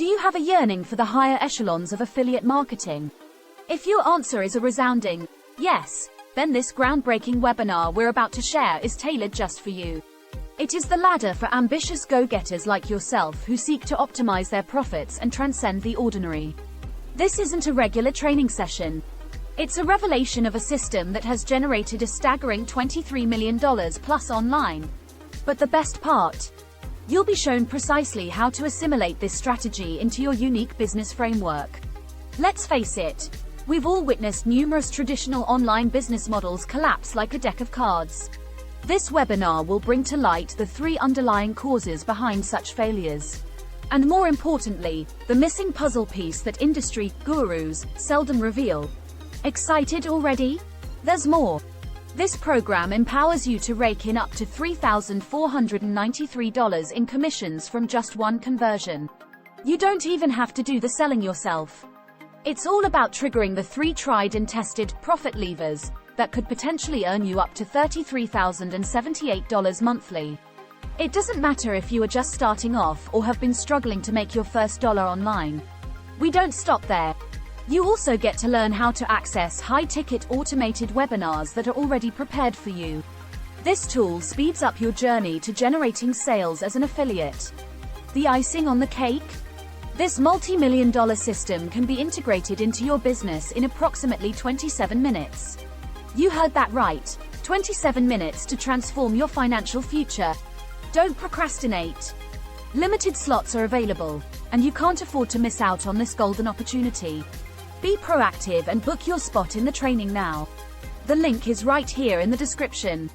Do you have a yearning for the higher echelons of affiliate marketing? If your answer is a resounding yes, then this groundbreaking webinar we're about to share is tailored just for you. It is the ladder for ambitious go-getters like yourself who seek to optimize their profits and transcend the ordinary. This isn't a regular training session. It's a revelation of a system that has generated a staggering $23 million plus online. But the best part? You'll be shown precisely how to assimilate this strategy into your unique business framework. Let's face it, we've all witnessed numerous traditional online business models collapse like a deck of cards. This webinar will bring to light the 3 underlying causes behind such failures. And more importantly, the missing puzzle piece that industry gurus seldom reveal. Excited already? There's more. This program empowers you to rake in up to $3,493 in commissions from just one conversion. You don't even have to do the selling yourself. It's all about triggering the 3 tried and tested profit levers that could potentially earn you up to $33,078 monthly. It doesn't matter if you are just starting off or have been struggling to make your first dollar online. We don't stop there. You also get to learn how to access high-ticket automated webinars that are already prepared for you. This tool speeds up your journey to generating sales as an affiliate. The icing on the cake? This multi-million-dollar system can be integrated into your business in approximately 27 minutes. You heard that right, 27 minutes to transform your financial future. Don't procrastinate. Limited slots are available, and you can't afford to miss out on this golden opportunity. Be proactive and book your spot in the training now. The link is right here in the description.